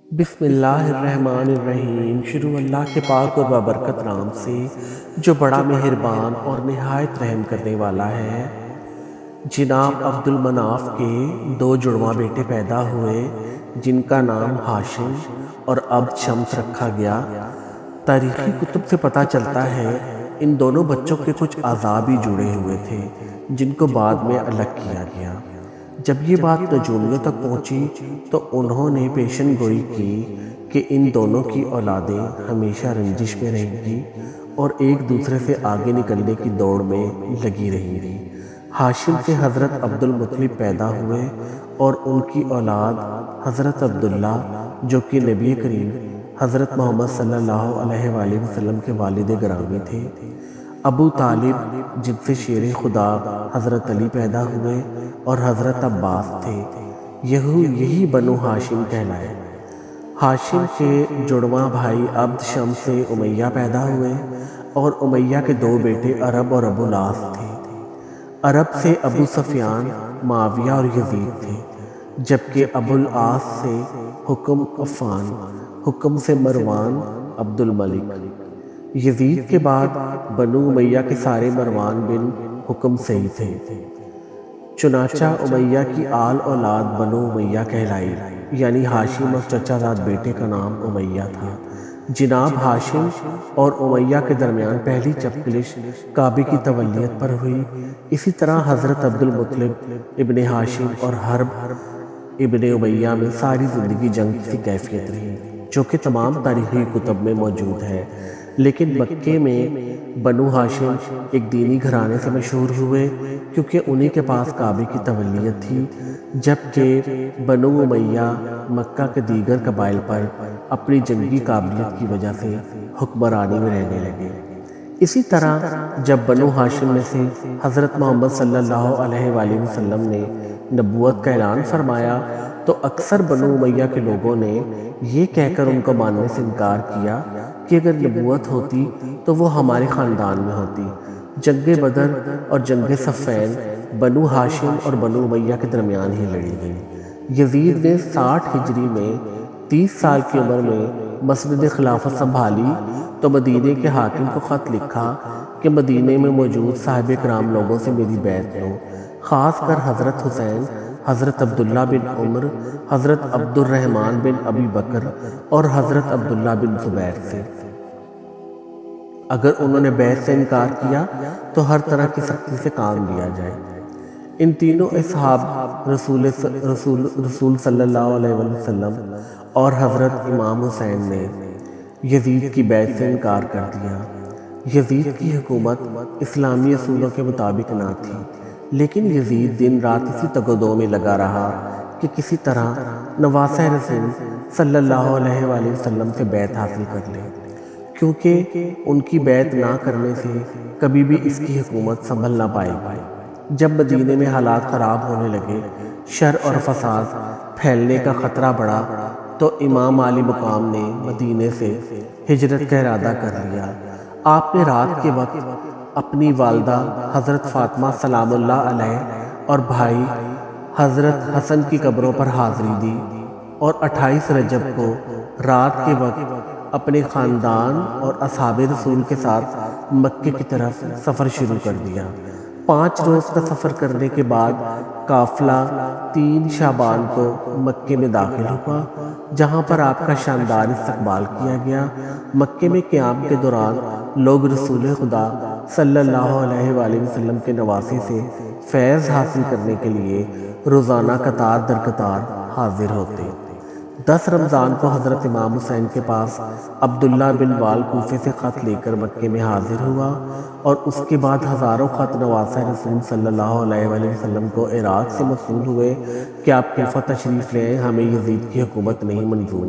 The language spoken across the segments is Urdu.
بسم اللہ الرحمن الرحیم۔ شروع اللہ کے پاک اور بابرکت نام سے جو بڑا مہربان اور نہایت رحم کرنے والا ہے۔ جناب عبد المناف کے دو جڑواں بیٹے پیدا ہوئے جن کا نام ہاشم اور عبد شمس رکھا گیا۔ تاریخی کتب سے پتہ چلتا ہے ان دونوں بچوں کے کچھ اعضاء بھی جڑے ہوئے تھے جن کو بعد میں الگ کیا گیا۔ جب یہ بات نجومیوں تک پہنچی تو انہوں نے پیشن گوئی کی کہ ان دونوں کی اولادیں ہمیشہ رنجش میں رہیں گی اور ایک دوسرے سے آگے نکلنے کی دوڑ میں لگی رہیں گی۔ ہاشم سے حضرت عبد المطلب پیدا ہوئے اور ان کی اولاد حضرت عبداللہ جو کہ نبی کریم حضرت محمد صلی اللہ علیہ وآلہ وسلم کے والد گرامی تھے، ابو طالب جن سے شیر خدا حضرت علی پیدا ہوئے اور حضرت عباس تھے، یہی بنو ہاشم کہلائے۔ ہاشم کے جڑواں بھائی عبد شمس سے امیہ پیدا ہوئے اور امیہ کے دو بیٹے عرب اور ابو العاص تھے۔ عرب سے ابو سفیان، معاویہ اور یزید تھے، جبکہ ابو العاص سے حکم عفان، حکم سے مروان، عبد الملک۔ یزید کے بعد بنو امیہ کے سارے مروان بن حکم سے ہی تھے، چنانچہ امیہ کی آل اولاد بنو امیہ کہلائی، یعنی ہاشم اور چچا زاد بیٹے کا نام امیہ تھا۔ جناب ہاشم اور امیہ کے درمیان پہلی چپکلش کعبے کی تولیت پر ہوئی۔ اسی طرح حضرت عبد المطلب ابن ہاشم اور حرب ابن امیہ میں ساری زندگی جنگ کی کیفیت رہی، جو کہ تمام تاریخی کتب میں موجود ہے۔ لیکن مکے میں بنو ہاشم ایک دینی گھرانے سے مشہور ہوئے کیونکہ انہی کے پاس کعبے کی تولیت تھی، جبکہ بنو امیہ مکہ کے دیگر قبائل پر اپنی جنگی قابلیت کی وجہ سے حکمرانی میں رہنے لگے۔ اسی طرح جب بنو ہاشم میں سے حضرت محمد صلی اللہ علیہ وآلہ وسلم نے نبوت کا اعلان فرمایا تو اکثر بنو امیہ کے لوگوں نے یہ کہہ کر ان کو ماننے سے انکار کیا کہ اگر نبوت ہوتی تو وہ ہمارے خاندان میں ہوتی۔ جنگ بدر اور جنگ صفین بنو ہاشم اور بنو امیہ کے درمیان ہی لڑی گئی۔ یزید نے 60 ہجری میں 30 سال کی عمر میں مسند خلافت سنبھالی تو مدینے کے حاکم کو خط لکھا کہ مدینے میں موجود صاحب کرام لوگوں سے میری بیعت لو، خاص کر حضرت حسین، حضرت عبداللہ بن عمر، حضرت عبد الرحمن بن ابی بکر اور حضرت عبداللہ بن زبیر سے۔ اگر انہوں نے بیعت سے انکار کیا تو ہر طرح کی سختی سے کام لیا جائے۔ ان تینوں اصحاب رسول صلی اللہ علیہ وسلم اور حضرت امام حسین نے یزید کی بیعت سے انکار کر دیا۔ یزید کی حکومت اسلامی اصولوں کے مطابق نہ تھی، لیکن یزید دن رات اسی تگ و دو میں لگا رہا کہ کسی طرح نواسہ رسول صلی اللہ علیہ وآلہ وسلم سے بیعت حاصل کر لے، کیونکہ ان کی بیعت نہ کرنے سے کبھی بھی اس کی حکومت سنبھل نہ پائے گی۔ جب مدینے میں حالات خراب ہونے لگے، شر اور فساد پھیلنے کا خطرہ بڑھا تو امام عالی مقام نے مدینے سے ہجرت کا ارادہ کر لیا۔ آپ نے رات کے وقت اپنی والدہ حضرت فاطمہ سلام اللہ علیہ اور بھائی حضرت حسن کی قبروں پر حاضری دی اور 28 رجب کو رات کے وقت اپنے خاندان اور اصحاب رسول کے ساتھ مکے کی طرف سفر شروع کر دیا۔ 5 روز کا سفر کرنے کے بعد قافلہ 3 شعبان کو مکے میں داخل ہوا، جہاں پر آپ کا شاندار استقبال کیا گیا۔ مکے میں قیام کے دوران لوگ رسول خدا صلی اللہ علیہ وآلہ وسلم کے نواسے سے فیض حاصل کرنے کے لیے روزانہ قطار در قطار حاضر ہوتے۔ 10 رمضان کو حضرت امام حسین کے پاس عبداللہ بن وال کوفے سے خط لے کر مکے میں حاضر ہوا اور اس کے بعد ہزاروں خط نواسہ رسول صلی اللہ علیہ وآلہ وسلم کو عراق سے موصول ہوئے کہ آپ کوفہ تشریف لیں، ہمیں یزید کی حکومت نہیں منظور۔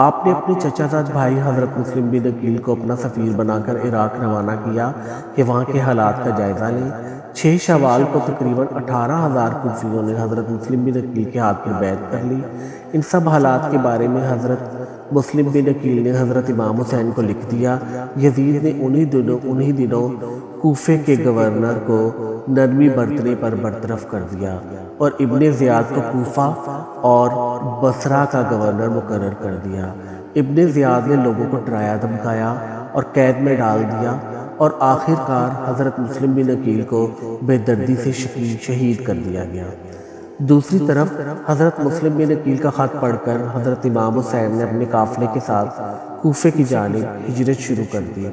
آپ نے اپنے چچا زاد بھائی حضرت مسلم بن عقیل کو اپنا سفیر بنا کر عراق روانہ کیا کہ وہاں کے حالات کا جائزہ لیں۔ 6 شوال کو تقریباً 18,000 کوفیوں نے حضرت مسلم بن عقیل کے ہاتھ میں بیعت کر لی۔ ان سب حالات کے بارے میں حضرت مسلم بن عقیل نے حضرت امام حسین کو لکھ دیا، یزید نے انہی دنوں کوفے کے گورنر کو نرمی برتنے پر برطرف کر دیا اور ابن زیاد کو کوفہ اور بصرہ کا گورنر مقرر کر دیا۔ ابن زیاد نے لوگوں کو ڈرایا دھمکایا اور قید میں ڈال دیا اور آخر کار حضرت مسلم بن عقیل کو بے دردی سے شہید کر دیا گیا۔ دوسری طرف حضرت مسلم بن عقیل کا خط پڑھ کر حضرت امام حسین نے اپنے قافلے کے ساتھ کوفے کی جانب ہجرت شروع کر دی۔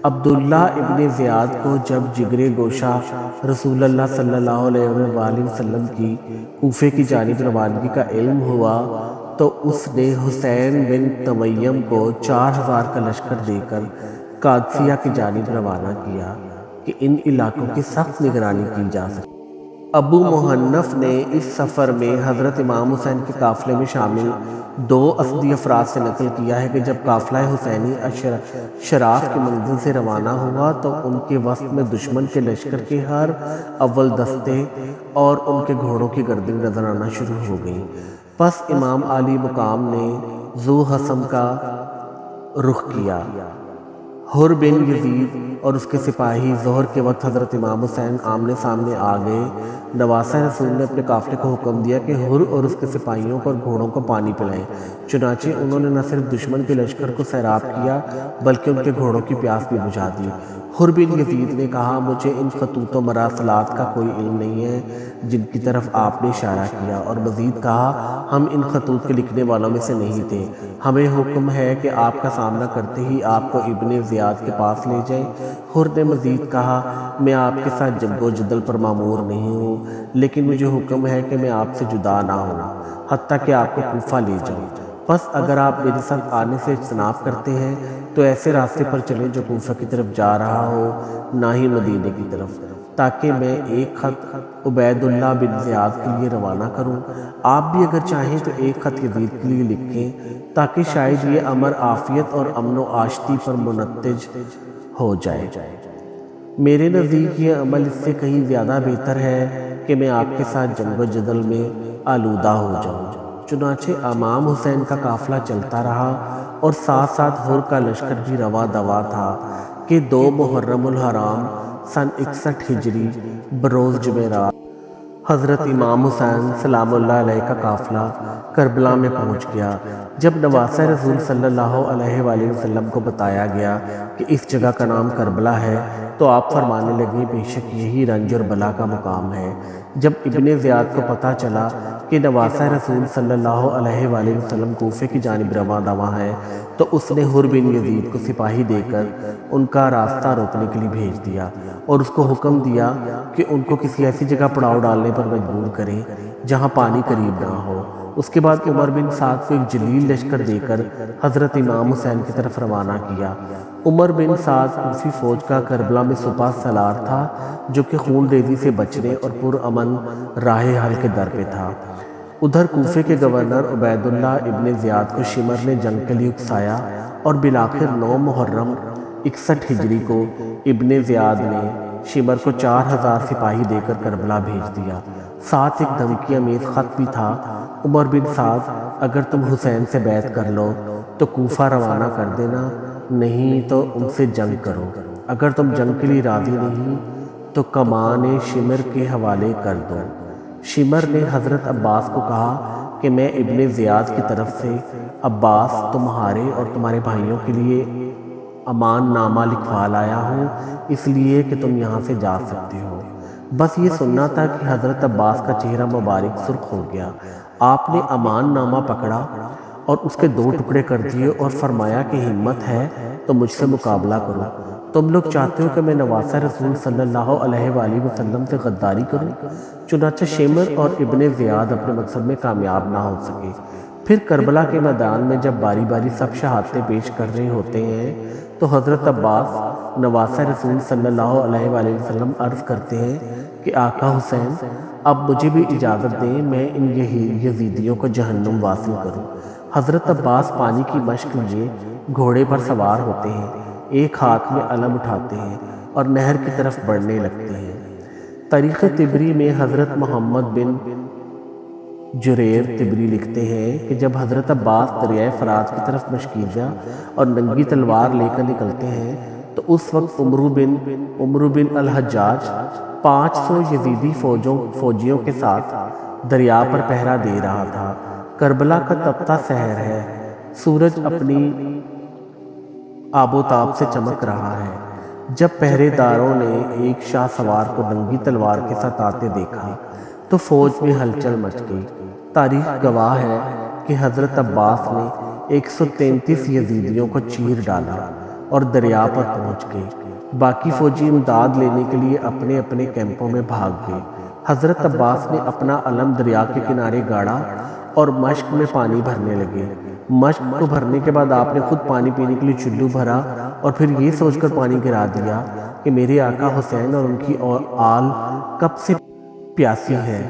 عبداللہ ابن زیاد کو جب جگر گوشہ رسول اللہ صلی اللہ علیہ وآلہ وسلم کی کوفے کی جانب روانگی کا علم ہوا تو اس نے حسین بن تمیم کو 4000 کا لشکر دے کر قادسیہ کی جانب روانہ کیا کہ ان علاقوں کی سخت نگرانی کی جا سکے۔ ابو محنف نے اس سفر میں حضرت امام حسین کے قافلے میں شامل 2 اسدی افراد سے نقل کیا ہے کہ جب قافلہ حسینی شراف کی منزل سے روانہ ہوا تو ان کے وسط میں دشمن کے لشکر کے ہر اول دستے اور ان کے گھوڑوں کی گردن نظر آنا شروع ہو گئی۔ پس امام علی مقام نے ذو حسم کا رخ کیا۔ حر بن یزید اور اس کے سپاہی ظہر کے وقت حضرت امام حسین آمنے سامنے آ گئے۔ نواسہ رسول نے اپنے قافلے کو حکم دیا کہ حر اور اس کے سپاہیوں کو اور گھوڑوں کو پانی پلائیں۔ چنانچہ انہوں نے نہ صرف دشمن کے لشکر کو سیراب کیا بلکہ ان کے گھوڑوں کی پیاس بھی بجھا دی۔ حر بن یزید نے کہا، مجھے ان خطوط و مراسلات کا کوئی علم نہیں ہے جن کی طرف آپ نے اشارہ کیا، اور مزید کہا، ہم ان خطوط کے لکھنے والوں میں سے نہیں تھے، ہمیں حکم ہے کہ آپ کا سامنا کرتے ہی آپ کو ابن زیاد کے پاس لے جائیں۔ حر نے مزید کہا، میں آپ کے ساتھ جنگ و جدل پر مامور نہیں ہوں، لیکن مجھے حکم ہے کہ میں آپ سے جدا نہ ہوں حتیٰ کہ آپ کو کوفہ لے جاؤں۔ پس اگر آپ میرے ساتھ آنے سے اجتناب کرتے ہیں تو ایسے راستے پر چلیں جو کوفہ کی طرف جا رہا ہو، نہ ہی مدینے کی طرف، تاکہ میں ایک خط عبید اللہ بن زیاد کے لیے روانہ کروں۔ آپ بھی اگر چاہیں تو ایک خط یزید کے لیے لکھیں تاکہ شاید یہ امر عافیت اور امن و آشتی پر منتج ہو جائے۔ میرے نزدیک یہ عمل اس سے کہیں زیادہ بہتر ہے کہ میں آپ کے ساتھ جنگ و جدل میں آلودہ ہو جاؤں۔ چنانچہ امام حسین کا قافلہ چلتا رہا اور ساتھ ساتھ حر کا لشکر بھی رواں دواں تھا کہ 2 محرم الحرام سن 61 ہجری بروز جمعرات حضرت امام حسین سلام اللہ علیہ کا قافلہ کربلا میں پہنچ گیا۔ جب نواسہ رسول صلی اللہ علیہ وآلہ وسلم کو بتایا گیا کہ اس جگہ کا نام کربلا ہے تو آپ فرمانے لگے، بے شک یہی رنج اور بلا کا مقام ہے۔ جب ابن زیاد کو پتہ چلا کہ نواسہ رسول صلی اللہ علیہ وآلہ وسلم کوفے کی جانب رواں دواں ہے تو اس نے حر بن یزید کو سپاہی دے کر ان کا راستہ روکنے کے لیے بھیج دیا اور اس کو حکم دیا کہ ان کو کسی ایسی جگہ پڑاؤ ڈالنے پر مجبور کریں جہاں پانی قریب نہ ہو۔ اس کے بعد عمر بن سعد کو ایک جلیل لشکر دے کر حضرت امام حسین کی طرف روانہ کیا۔ عمر بن سعد کوفی فوج کا کربلا میں سپہ سالار تھا جو کہ خون ریزی سے بچنے اور پرامن راہ حل کے در پہ تھا۔ ادھر کوفے کے گورنر عبید اللہ ابن زیاد کو شمر نے جنگ کے لیے اکسایا اور بالآخر 9 محرم 61 ہجری کو ابن زیاد نے شمر کو 4000 سپاہی دے کر کربلا بھیج دیا۔ ساتھ ایک دھمکی امیز خط بھی تھا، عمر بن سعد اگر تم حسین سے بیعت کر لو تو کوفہ روانہ کر دینا، نہیں تو ان سے جنگ کرو، اگر تم جنگ کے لیے راضی نہیں تو کمان شمر کے حوالے کر دو۔ شمر نے حضرت عباس کو کہا کہ میں ابن زیاد کی طرف سے عباس تمہارے اور تمہارے بھائیوں کے لیے امان نامہ لکھوا لایا ہوں، اس لیے کہ تم یہاں سے جا سکتے ہو۔ بس یہ سننا تھا کہ حضرت عباس کا چہرہ مبارک سرخ ہو گیا۔ آپ نے امان نامہ پکڑا اور اس کے 2 ٹکڑے کر دیے اور فرمایا کہ ہمت ہے تو مجھ سے مقابلہ کرو۔ تم لوگ چاہتے ہو کہ میں نواسہ رسول صلی اللہ علیہ وآلہ وسلم سے غداری کروں؟ چنانچہ شمر اور ابن زیاد اپنے مقصد میں کامیاب نہ ہو سکے۔ پھر کربلا کے میدان میں جب باری باری سب شہادتیں پیش کر رہے ہوتے ہیں تو حضرت عباس نواسہ رسول صلی اللہ علیہ وآلہ وسلم عرض کرتے ہیں کہ آقا حسین، اب مجھے بھی اجازت دیں میں ان یزیدیوں کو جہنم واصل کروں۔ حضرت عباس پانی کی مشق لیے گھوڑے پر سوار ہوتے ہیں، ایک ہاتھ میں علم اٹھاتے ہیں اور نہر کی طرف بڑھنے لگتے ہیں۔ تاریخ طبری میں حضرت محمد بن جریر طبری لکھتے ہیں کہ جب حضرت عباس دریائے فرات کی طرف مشکیزہ اور ننگی تلوار لے کر نکلتے ہیں تو اس وقت عمرو بن الحجاج 500 یزیدی فوجیوں کے ساتھ دریا پر پہرا دے رہا تھا۔ کربلا کا تپتا سحر ہے، سورج اپنی آب و تاب سے چمک رہا ہے۔ جب پہرے داروں نے ایک شاہ سوار کو ننگی تلوار کے ساتھ آتے دیکھا تو فوج میں ہلچل مچ گئی۔ تاریخ گواہ ہے کہ حضرت عباس نے 133 یزیدیوں کو چیر ڈالا اور دریا پر پہنچ گئے۔ باقی فوجی امداد لینے کے لیے اپنے اپنے کیمپوں میں بھاگ گئے۔ حضرت عباس نے اپنا علم دریا کے کنارے گاڑا اور مشک میں پانی بھرنے لگے۔ مشک کو بھرنے کے بعد آپ نے خود پانی پینے کے لیے چلو بھرا اور پھر یہ سوچ کر پانی گرا دیا کہ میرے آقا حسین اور ان کی آل کب سے پیاسی ہے۔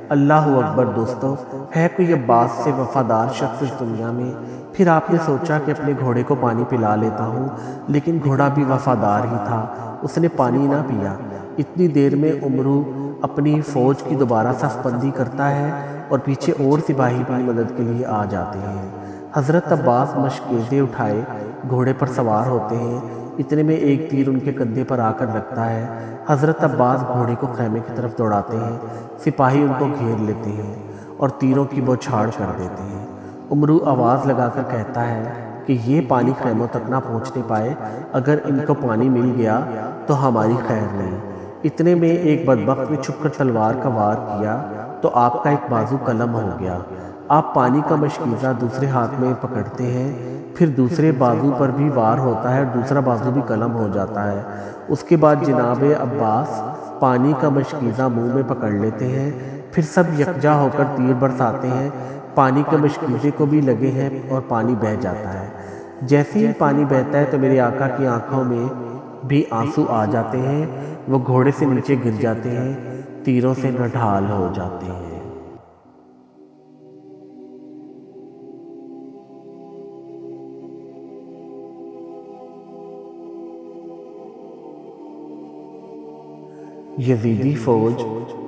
اللہ اکبر دوستو، ہے کوئی عباس سے وفادار شخص اس دنیا میں؟ پھر آپ نے سوچا کہ اپنے گھوڑے کو پانی پلا لیتا ہوں، لیکن گھوڑا بھی وفادار ہی تھا، اس نے پانی نہ پیا۔ اتنی دیر میں عمرو اپنی فوج کی دوبارہ صف بندی کرتا ہے اور پیچھے اور سپاہی بھی مدد کے لیے آ جاتے ہیں۔ حضرت عباس مشکیزیں اٹھائے گھوڑے پر سوار ہوتے ہیں، اتنے میں ایک تیر ان کے کندھے پر آ کر لگتا ہے۔ حضرت عباس گھوڑے کو خیمے کی طرف دوڑاتے ہیں، سپاہی ان کو گھیر لیتے ہیں اور تیروں کی بوچھاڑ کر دیتے ہیں۔ عمرو آواز لگا کر کہتا ہے کہ یہ پانی خیموں تک نہ پہنچنے پائے، اگر ان کو پانی مل گیا تو ہماری خیر نہیں۔ اتنے میں ایک بدبخت نے چھپ کر تلوار کا وار کیا تو آپ کا ایک بازو قلم ہو گیا۔ آپ پانی کا مشکیزہ دوسرے ہاتھ میں پکڑتے ہیں، پھر دوسرے بازو پر بھی وار ہوتا ہے اور دوسرا بازو بھی قلم ہو جاتا ہے۔ اس کے بعد جناب عباس پانی کا مشکیزہ منہ میں پکڑ لیتے ہیں، پھر سب یکجا ہو کر تیر برساتے ہیں۔ پانی کے مشکیزے کو بھی لگے ہیں اور پانی بہہ جاتا ہے۔ جیسے ہی پانی بہتا ہے تو میرے آقا کی آنکھوں میں بھی آنسو آ جاتے ہیں، وہ گھوڑے سے نیچے گر جاتے ہیں، تیروں سے نڈھال ہو جاتے ہیں۔ یزیدی فوج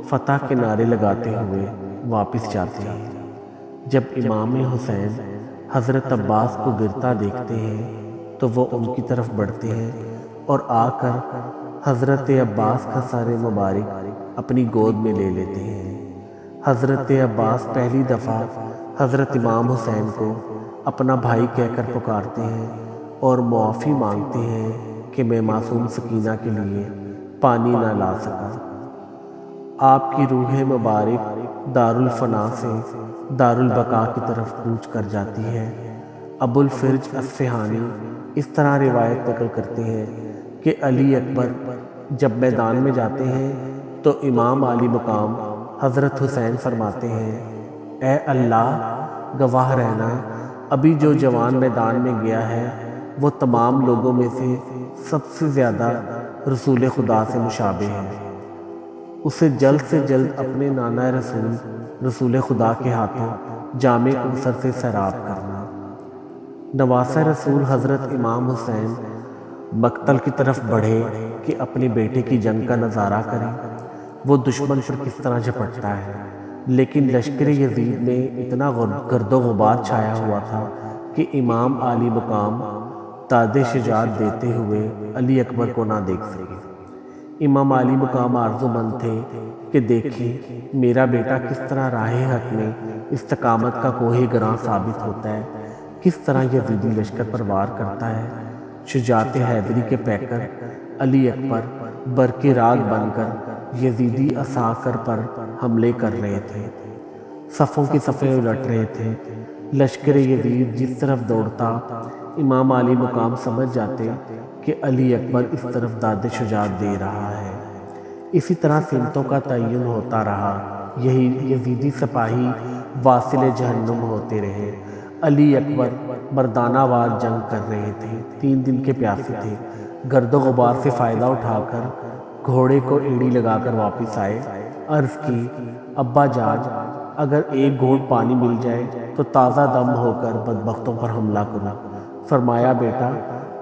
فتح کے نعرے لگاتے ہوئے واپس جاتے ہیں۔ جب امام حسین حضرت عباس کو گرتا دیکھتے ہیں تو وہ ان کی طرف بڑھتے ہیں اور آ کر حضرت عباس کا سر مبارک اپنی گود میں لے لیتے ہیں۔ حضرت عباس پہلی دفعہ حضرت امام حسین کو اپنا بھائی کہہ کر پکارتے ہیں اور معافی مانگتے ہیں کہ میں معصوم سکینہ کے لیے پانی نہ لا سکا۔ آپ کی روح مبارک دارالفنا سے دارالبقا کی طرف کوچ کر جاتی ہے۔ ابو الفرج اصفہانی اس طرح روایت نقل کرتے ہیں کہ علی اکبر جب میدان میں جاتے ہیں تو امام عالی مقام حضرت حسین فرماتے ہیں، اے اللہ گواہ رہنا، ابھی جو جوان میدان میں گیا ہے وہ تمام لوگوں میں سب سے زیادہ رسول خدا سے مشابہ ہے۔ اسے جلد سے جلد اپنے نانا رسول خدا کے ہاتھوں جامع کوثر سے سیراب کرنا۔ نواسہ رسول حضرت امام حسین مقتل کی طرف بڑھے کہ اپنے بیٹے کی جنگ کا نظارہ کریں، وہ دشمن پر کس طرح جھپٹتا ہے، لیکن لشکر یزید میں اتنا گرد و غبار چھایا ہوا تھا کہ امام عالی مقام داد شجاعت دیتے ہوئے علی اکبر کو نہ دیکھ سکے۔ امام عالی مقام آرزو مند تھے کہ دیکھیں میرا بیٹا کس طرح راہ حق میں استقامت کا کوہ گراں ثابت ہوتا ہے، کس طرح یزیدی لشکر پر وار کرتا ہے۔ شجاعت حیدری کے پیکر علی اکبر برق راگ بن کر یزیدی عساکر پر حملے کر رہے تھے، صفوں کی صفیں الٹ رہے تھے۔ لشکر یزید جس طرف دوڑتا امام عالی مقام سمجھ جاتے کہ علی اکبر اس طرف داد شجاعت دے رہا ہے۔ اسی طرح سمتوں کا تعین ہوتا رہا، یہی یزیدی سپاہی واصل جہنم ہوتے رہے۔ علی اکبر مردانہ وار جنگ کر رہے تھے، 3 دن کے پیاسے تھے، گرد و غبار سے فائدہ اٹھا کر گھوڑے کو ایڑی لگا کر واپس آئے۔ عرض کی، ابا جان اگر ایک گھونٹ پانی مل جائے تو تازہ دم ہو کر بدبختوں پر حملہ کروں۔ فرمایا، بیٹا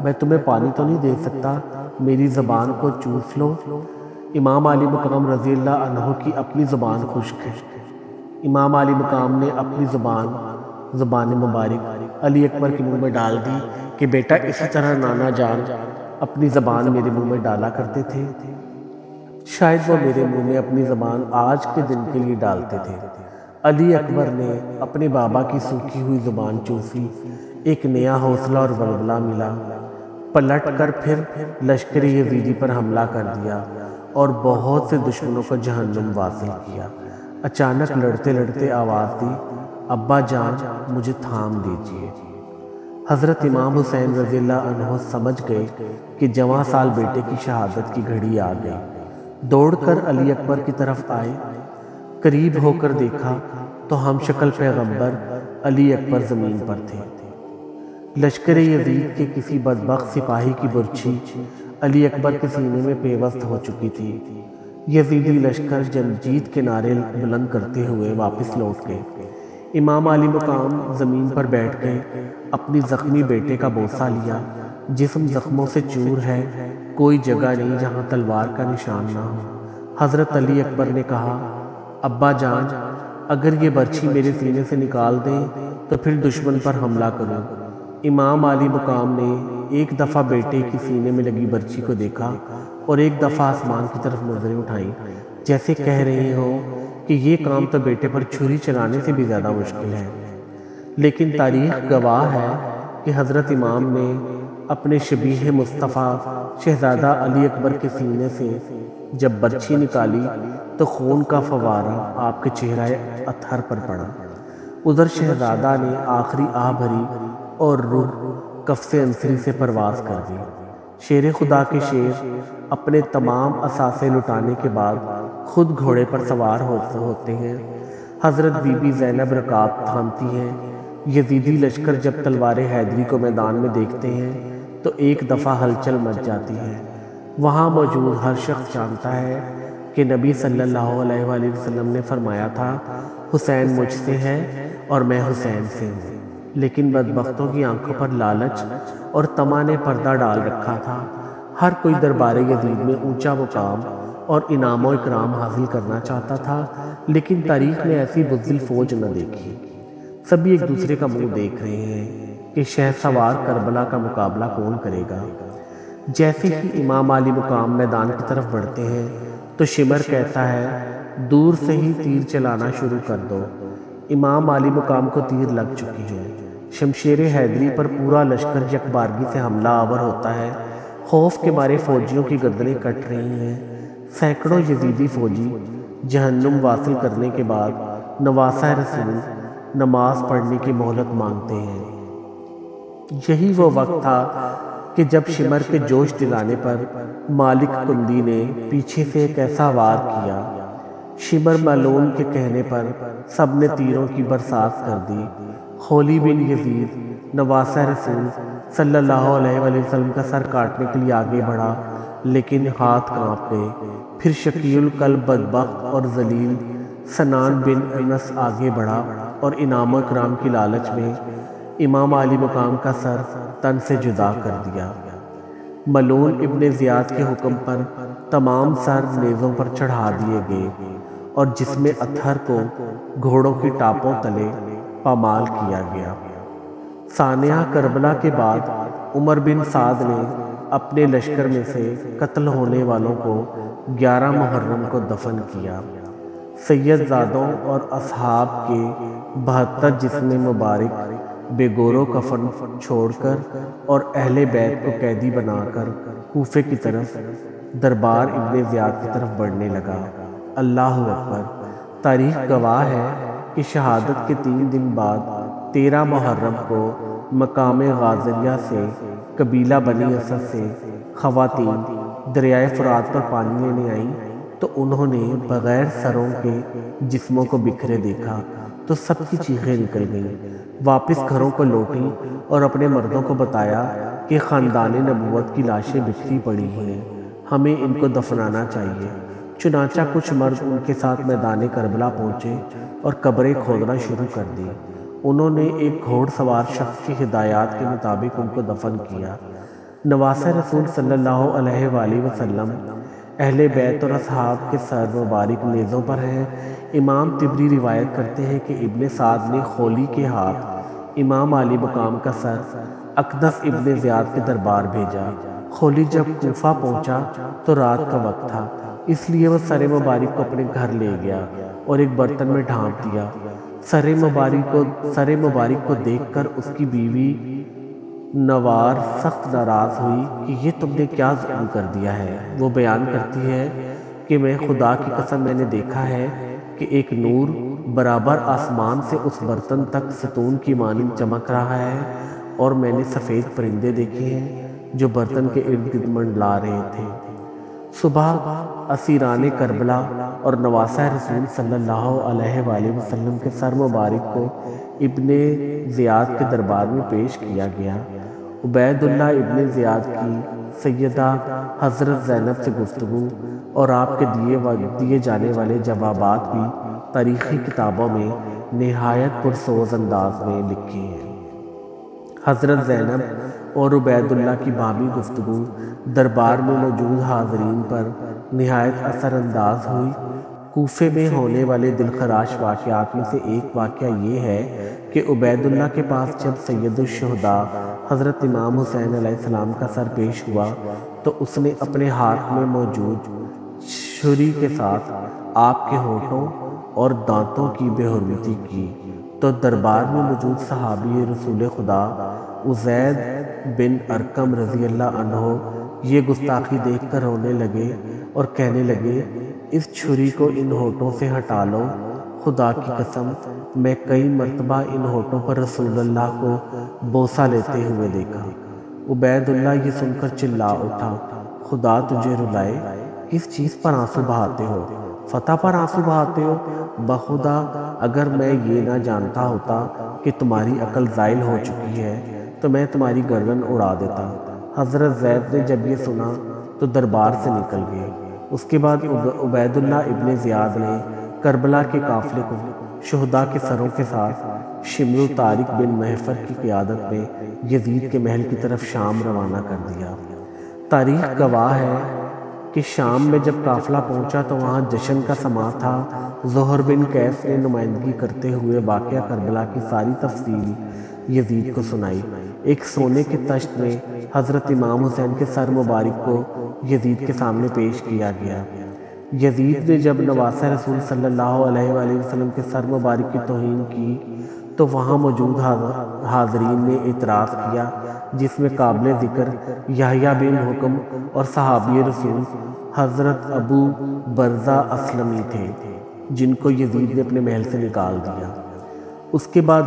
میں تمہیں پانی تو نہیں دے سکتا، میری زبان کو چوس لو۔ امام علی مقام رضی اللہ عنہ کی اپنی زبان خشک ہے، امام علی مقام نے اپنی زبان مبارک علی اکبر کے منہ میں ڈال دی کہ بیٹا اسی طرح نانا جان اپنی زبان میرے منہ میں ڈالا کرتے تھے، شاید وہ میرے منہ میں اپنی زبان آج کے دن کے لیے ڈالتے تھے۔ علی اکبر نے اپنے بابا کی سوکھی ہوئی زبان چوسی، ایک نیا حوصلہ اور ولولہ ملا، پلٹ کر پھر لشکر یزیدی پر حملہ کر دیا اور بہت سے دشمنوں کو جہنم واصل کیا۔ اچانک لڑتے لڑتے آواز دی، ابا جان مجھے تھام لیجئے۔ حضرت امام حسین رضی اللہ عنہ سمجھ گئے کہ جواں سال بیٹے کی شہادت کی گھڑی آ گئی، دوڑ کر علی اکبر کی طرف آئے۔ قریب ہو کر دیکھا تو ہم شکل پیغمبر علی اکبر زمین پر تھے۔ لشکر یزید کے کسی بدبخت سپاہی کی برچھی علی اکبر کے سینے میں پیوست ہو چکی تھی۔ یزیدی لشکر جنگ جیت کے نعرے بلند کرتے ہوئے واپس لوٹ گئے۔ امام علی مقام زمین پر بیٹھ گئے، اپنی زخمی بیٹے کا بوسہ لیا۔ جسم زخموں سے چور ہے، کوئی جگہ نہیں جہاں تلوار کا نشان نہ ہو۔ حضرت علی اکبر نے کہا، ابا جان اگر یہ برچھی میرے سینے سے نکال دیں تو پھر دشمن پر حملہ کروں۔ امام علی مقام نے ایک دفعہ بیٹے کی سینے میں لگی برچھی کو دیکھا اور ایک دفعہ آسمان کی طرف نظریں اٹھائیں، جیسے کہہ رہے ہوں کہ یہ کام تو بیٹے پر چھری چلانے سے بھی زیادہ مشکل ہے۔ لیکن تاریخ گواہ ہے کہ حضرت امام نے اپنے شبیہ مصطفیٰ شہزادہ علی اکبر کے سینے سے جب برچھی نکالی تو خون کا فوارہ آپ کے چہرہ اطہر پر پڑا۔ ادھر شہزادہ نے آخری آہ بھری اور روح کفس انصری سے پرواز کر دی۔ شیر خدا کے شیر اپنے تمام اثاثے لٹانے کے بعد خود گھوڑے پر سوار ہوتے ہیں۔ حضرت بی بی زینب رکاب تھامتی ہیں۔ یزیدی لشکر جب تلوار حیدری کو میدان میں دیکھتے ہیں تو ایک دفعہ ہلچل مچ جاتی ہے۔ وہاں موجود ہر شخص جانتا ہے کہ نبی صلی اللہ علیہ وآلہ وسلم نے فرمایا تھا، حسین مجھ سے ہے اور میں حسین سے ہوں۔ لیکن بدبختوں کی آنکھوں پر لالچ اور طمع نے پردہ ڈال رکھا تھا۔ ہر کوئی دربار یزید میں اونچا مقام اور انعام و اکرام حاصل کرنا چاہتا تھا، لیکن تاریخ نے ایسی بزدل فوج نہ دیکھی۔ سبھی ایک دوسرے کا منہ دیکھ رہے ہیں کہ شہسوار کربلا کا مقابلہ کون کرے گا۔ جیسے ہی امام علی مقام میدان کی طرف بڑھتے ہیں تو شمر کہتا ہے، دور سے ہی تیر چلانا شروع کر دو۔ امام علی مقام کو تیر لگ چکی ہے۔ شمشیر حیدری پر پورا لشکر یکبارگی سے حملہ آور ہوتا ہے۔ خوف کے مارے فوجیوں کی گردنیں کٹ رہی ہیں۔ سینکڑوں یزیدی فوجی جہنم واصل کرنے کے بعد نواسہ رسول نماز پڑھنے کی مہلت مانگتے ہیں۔ یہی وہ وقت تھا کہ جب شمر کے جوش دلانے پر مالک کندی نے پیچھے سے ایک ایسا وار کیا، شمر ملعون کے کہنے پر سب نے تیروں کی برسات کر دی۔ خولی بن یزید نواسہ رسول صلی اللہ علیہ وآلہ وسلم کا سر کاٹنے کے لیے آگے بڑھا، لیکن ہاتھ کانپ گئے۔ پھر شقی القلب بدبخت اور ذلیل سنان بن انس آگے بڑھا اور انعام و اکرام کی لالچ میں امام علی مقام کا سر تن سے جدا کر دیا۔ ملعون ابن زیاد کے حکم پر تمام سر نیزوں پر چڑھا دیے گئے اور جسم اطہر کو گھوڑوں کی ٹاپوں تلے پامال کیا گیا۔ سانحہ کربلا کے بعد عمر بن سعد نے اپنے لشکر میں سے قتل ہونے والوں کو 11 محرم کو دفن کیا۔ سید زادوں اور اصحاب کے 72 جسم مبارک بے گور و کفن چھوڑ کر اور اہل بیت کو قیدی بنا کر کوفے کی طرف دربار ابن زیاد کی طرف بڑھنے لگا۔ اللہ اکبر! تاریخ گواہ ہے کہ شہادت کے 3 دن بعد 13 محرم کو مقام غازریہ سے قبیلہ بنی اسد سے خواتین دریائے فرات پر پانی لینے آئیں تو انہوں نے بغیر سروں کے جسموں کو بکھرے دیکھا تو سب کی چیخیں نکل گئیں۔ واپس گھروں کو لوٹیں اور اپنے مردوں کو بتایا کہ خاندان نبوت کی لاشیں بکھری پڑی ہیں، ہمیں ان کو دفنانا چاہیے۔ چنانچہ کچھ مرد ان کے ساتھ میدان کربلا پہنچے اور قبریں کھودنا شروع کر دی۔ انہوں نے ایک گھوڑ سوار شخص کی ہدایات کے مطابق ان کو دفن کیا۔ نواسہ رسول صلی اللہ علیہ وآلہ وسلم اہل بیت اور اصحاب کے سر مبارک نیزوں پر ہیں۔ امام طبری روایت کرتے ہیں کہ ابن سعد نے خولی کے ہاتھ امام علی مقام کا سر اقدس ابن زیاد کے دربار بھیجا۔ خولی جب کوفہ پہنچا تو رات کا وقت تھا، اس لیے وہ سر مبارک کو اپنے گھر لے گیا اور ایک برتن میں ڈھانپ دیا۔ سر مبارک کو دیکھ کر اس کی بیوی نوار سخت ناراض ہوئی کہ یہ تم نے کیا ظلم کر دیا ہے۔ وہ بیان کرتی ہے کہ میں خدا کی قسم میں نے دیکھا ہے کہ ایک نور برابر آسمان سے اس برتن تک ستون کی مانند چمک رہا ہے، اور میں نے سفید پرندے دیکھے ہیں جو برتن کے ارد گرد منڈلا رہے تھے۔ صبح اسیران کربلا اور نواسہ رسول صلی اللہ علیہ وآلہ وسلم کے سر مبارک کو ابن زیاد کے دربار میں پیش کیا گیا۔ عبید اللہ ابن زیاد کی سیدہ حضرت زینب سے گفتگو اور آپ کے دیے جانے والے جوابات بھی تاریخی کتابوں میں نہایت پرسوز انداز میں لکھے ہیں۔ حضرت زینب اور عبید اللہ کی باہمی گفتگو دربار میں موجود حاضرین پر نہایت اثر انداز ہوئی۔ کوفے میں ہونے والے دلخراش واقعات میں سے ایک واقعہ یہ ہے کہ عبید اللہ کے پاس جب سید الشہداء حضرت امام حسین علیہ السلام کا سر پیش ہوا تو اس نے اپنے ہاتھ میں موجود چھری کے ساتھ آپ کے ہونٹوں اور دانتوں کی بے حرمتی کی، تو دربار میں موجود صحابی رسول خدا عزید بن ارقم رضی اللہ عنہ یہ گستاخی دیکھ کر رونے لگے اور کہنے لگے، اس چھری کو ان ہونٹوں سے ہٹا لو۔ خدا کی قسم میں کئی مرتبہ ان ہونٹوں پر رسول اللہ کو بوسہ لیتے ہوئے دیکھا۔ عبید اللہ یہ سن کر چلا اٹھا، خدا تجھے رلائے، کس چیز پر آنسو بہاتے ہو؟ فتح پر آنسو بہاتے ہو؟ بخدا اگر میں یہ نہ جانتا ہوتا کہ تمہاری عقل زائل ہو چکی ہے تو میں تمہاری گردن اڑا دیتا۔ حضرت زید نے جب یہ سنا تو دربار سے نکل گئے۔ اس کے بعد عبید اللہ ابن زیاد نے کربلا کے قافلے کو شہداء کے سروں کے ساتھ شمر طارق بن محفر کی قیادت میں یزید کے محل کی طرف شام روانہ کر دیا۔ تاریخ گواہ ہے کہ شام میں جب قافلہ پہنچا تو وہاں جشن کا سماع تھا۔ زہر بن کیف نے نمائندگی کرتے ہوئے واقعہ کربلا کی ساری تفصیل یزید کو سنائی۔ ایک سونے کے تشت میں حضرت امام حسین کے سر مبارک کو یزید کے سامنے پیش کیا گیا۔ یزید نے جب نواسہ رسول صلی اللہ علیہ وآلہ وسلم کے سر مبارک کی توہین کی تو وہاں موجود حاضرین نے اعتراض کیا، جس میں قابل ذکر یحییٰ بن حکم اور صحابی رسول حضرت ابو برزہ اسلمی تھے، جن کو یزید نے اپنے محل سے نکال دیا۔ اس کے بعد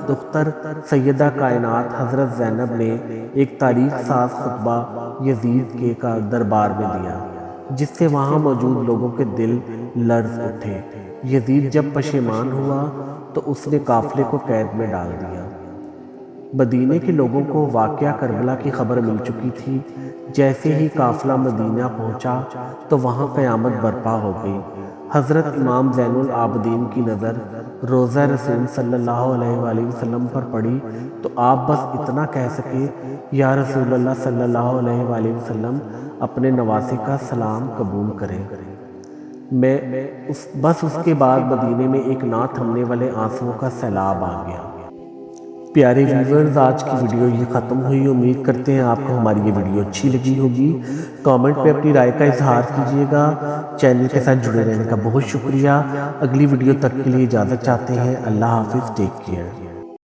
دختر سیدہ کائنات حضرت زینب نے ایک تاریخ ساز خطبہ یزید کے دربار میں دیا، جس سے وہاں موجود لوگوں کے دل لرز اٹھے۔ یزید جب پشیمان ہوا تو اس نے قافلے کو قید میں ڈال دیا۔ مدینے کے لوگوں کو واقعہ کربلا کی خبر مل چکی تھی۔ جیسے ہی قافلہ مدینہ پہنچا تو وہاں قیامت برپا ہو گئی۔ حضرت امام زین العابدین کی نظر روضہ رسول صلی اللہ علیہ وآلہ وسلم پر پڑی تو آپ بس اتنا کہہ سکے، یا رسول اللہ صلی اللہ علیہ وآلہ وسلم اپنے نواسے کا سلام قبول کریں۔ بس اس کے بعد مدینے میں ایک نہ تھمنے والے آنسوؤں کا سیلاب آ گیا۔ پیارے ویورز، آج کی ویڈیو یہ ختم ہوئی۔ امید کرتے ہیں آپ کو ہماری یہ ویڈیو اچھی لگی ہوگی۔ کامنٹ پہ اپنی رائے کا اظہار کیجیے گا۔ چینل کے ساتھ جڑے رہنے کا بہت شکریہ۔ اگلی ویڈیو تک کے لیے اجازت چاہتے ہیں۔ اللہ حافظ، ٹیک کیئر۔